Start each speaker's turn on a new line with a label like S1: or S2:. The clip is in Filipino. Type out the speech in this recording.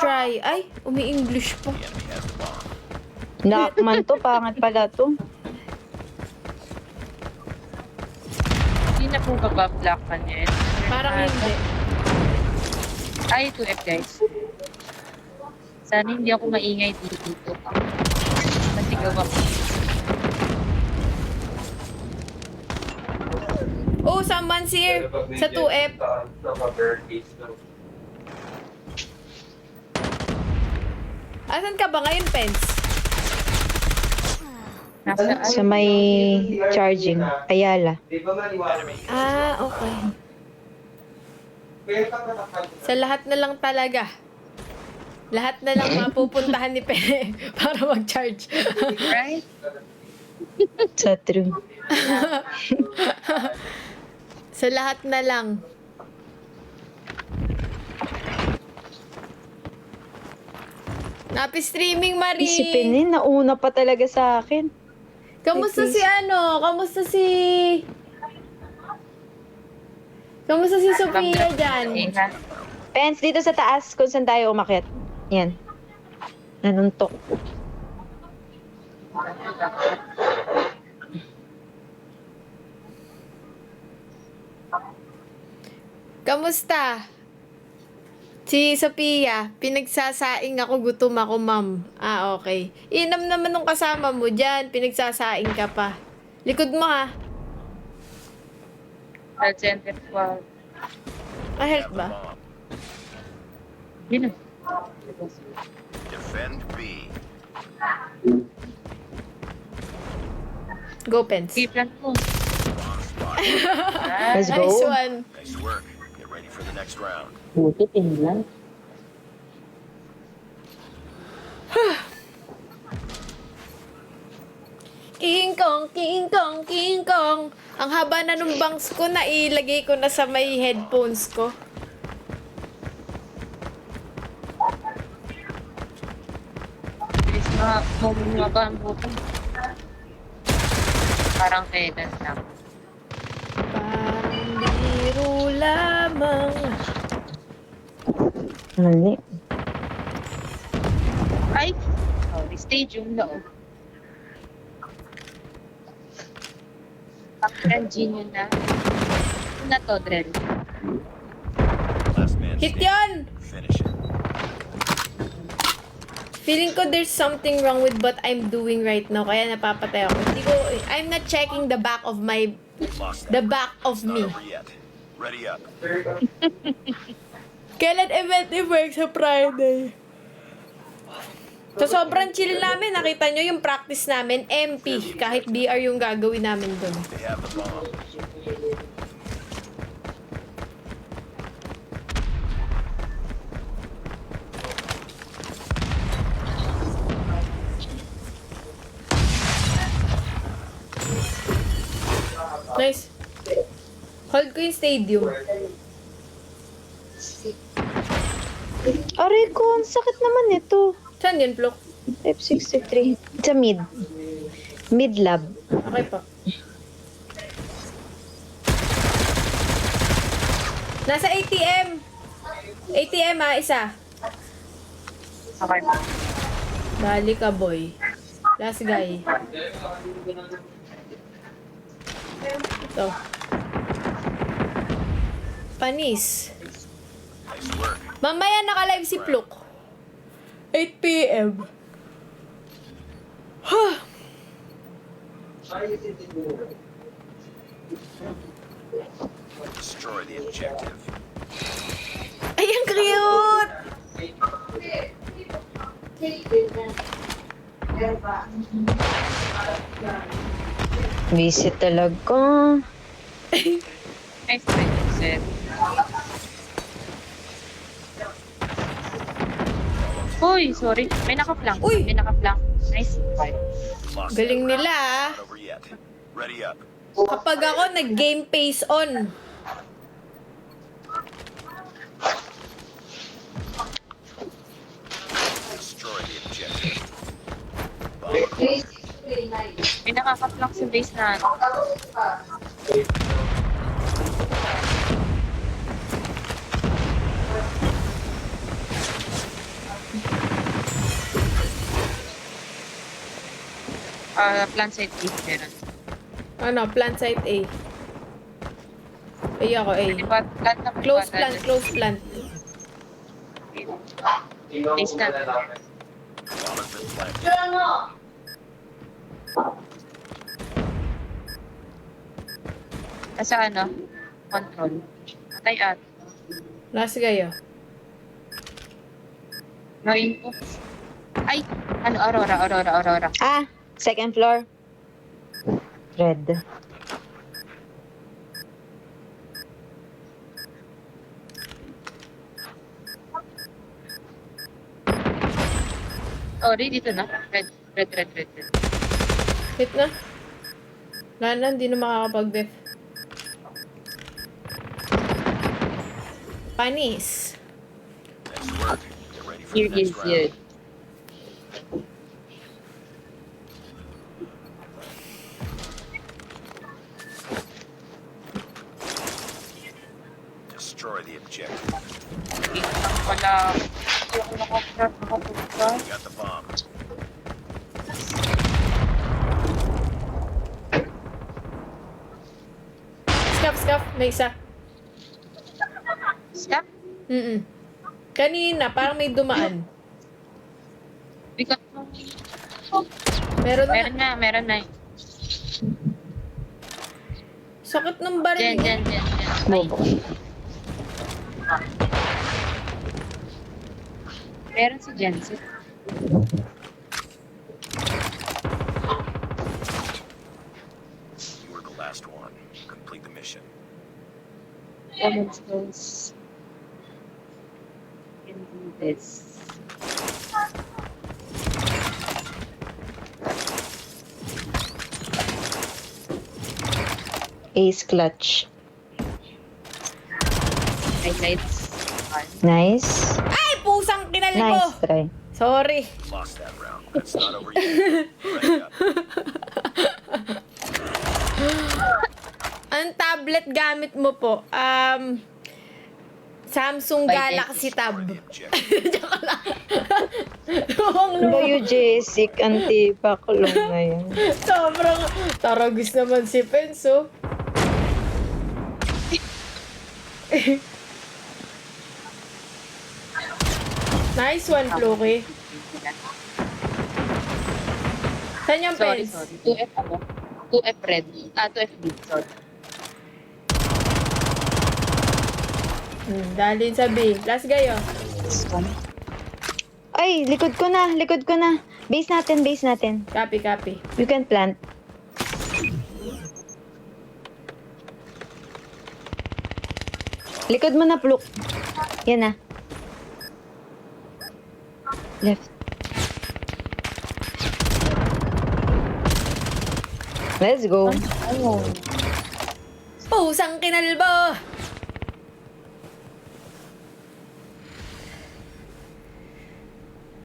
S1: try. Ay, umi-English pa.
S2: Nakman to, pangat pala to.
S3: Hindi na po babablock niya.
S1: Parang hindi.
S3: Ay, 2F guys. Sana hindi ako maingay dito. Masigaw ako.
S1: Oh, someone's here. Sa 2F. Asan ka ba ngayon, Pence?
S3: Nasa
S2: Sa may charging. Ayala.
S1: Ah, okay. Sa lahat na lang talaga. Lahat na lang mapupuntahan ni Pene para mag-charge.
S3: right?
S2: Sa true.
S1: Sa lahat na lang. Napi-streaming, Marie.
S2: Isipin nauna pa talaga sa akin.
S1: Kamusta si ano? Kamusta si... Kamusta si Sophia dyan?
S2: Pens, dito sa taas kung saan tayo umakyat. Yan. Nanuntok.
S1: Kamusta? Si Sophia, pinagsasaing ako, gutom ako, ma'am. Ah, okay. Inam naman nung kasama mo dyan, pinagsasaing ka pa. Likod mo, ha?
S3: Health center 12.
S1: Ah, help ba?
S3: Yun na.
S4: Defend B.
S1: Go, Pence.
S3: Keep lang po.
S2: Let's go.
S1: Nice one.
S4: Nice work. Get ready for the next round.
S3: Buti tingnan.
S1: King Kong, King Kong, King Kong. Ang haba na nung bangs ko na ilagay ko na sa may headphones ko.
S3: Bilis mga ba ang buto. Parang kailan lang.
S1: Parang biro lamang.
S2: Mali.
S3: Ay! Sorry, stage yung loob. Pakran yun na. Ano na to, Drell?
S4: Last man
S1: Hit
S4: standing.
S1: yun!
S4: Finish it.
S1: Feeling ko there's something wrong with what I'm doing right now, kaya napapatay ako. Hindi ko, I'm not checking the back of my,
S4: Lost
S1: the
S4: that.
S1: back of
S4: It's not
S1: me.
S4: over yet. Ready up.
S1: Kailan event ni work sa Friday? So, sobrang chill namin. Nakita nyo yung practice namin, MP. Kahit BR yung gagawin namin dun.
S4: They have the bomb.
S1: Nice. Hold ko yung stadium.
S2: Aray ko, ang sakit naman ito.
S1: Saan yun, Plok?
S2: F63. Sa mid. Mid lab.
S1: Okay pa. Nasa ATM. ATM isa.
S3: Okay.
S1: Dali ka, boy. Last guy. Ito. Panis.
S4: Nice work.
S1: Mamaya naka-live si Pluk. 8 p.m. Huh.
S4: Destroy the objective.
S1: Ay, ang cute!
S2: Visit talaga.
S3: Nice try, set. Uy, sorry. May nakaplank.
S1: Uy!
S3: May nakaplank. Nice try.
S4: Lost
S1: Galing
S4: that round.
S1: nila, ah.
S4: Not over yet. Ready up.
S1: Kapag ako nag-game face on.
S4: Destroy the objective.
S3: May nakakaplank sa base na. Plant site A, meron.
S1: Ano, plant site A. Ay, ako A.
S3: Plant na
S1: Close plant, close plant.
S3: Place na.
S4: Bomb has been planted.
S3: Sa ano? Control. Patay at.
S1: Last kayo.
S3: No info. Ay! Ano? Aurora.
S2: Ah, second floor. Red.
S3: Sorry, dito na. Red.
S1: Hit na. Wala na, hindi na makakapag-def. Panis.
S4: Nice work. Get ready for
S3: Here
S4: the
S3: is
S4: next round.
S3: it.
S4: Destroy the objective.
S3: Wala. Hindi ako nakapunta.
S4: You got the bomb.
S1: Scuff. May isa.
S3: Stop.
S1: Kanina, parang may dumaan.
S3: Bigat mo.
S1: Meron na.
S3: Meron na.
S1: Sakit ng baril.
S3: Diyan.
S2: Bobo.
S3: Meron si Jensen.
S4: You were the last one. Complete the mission.
S3: Common skills. Can do this.
S2: Ace clutch.
S3: Highlights.
S2: Nice.
S1: Ay, pusang kinal ko.
S2: Nice try.
S1: Sorry.
S4: Lost that round. It's not over yet. Ready up.
S1: Ang tablet gamit mo po? Samsung
S3: By
S1: Galaxy Tab.
S4: Destroy the objective.
S2: Bayo Jessic, anti-bakulong na yan.
S1: Sobrang taragis naman si Penso. Nice one, Floki. Saan yung
S3: Sorry.
S1: Pens?
S3: 2F ako. 2F red. 2F B. Sorry.
S1: Dalin sa B. Last gayo.
S3: This one.
S2: Ay, likod ko na. Base natin.
S1: Copy.
S2: You can plant. Likod mo na, Pluk. Yan na. Left. Let's go.
S3: Oh.
S1: Pusang kinalbo!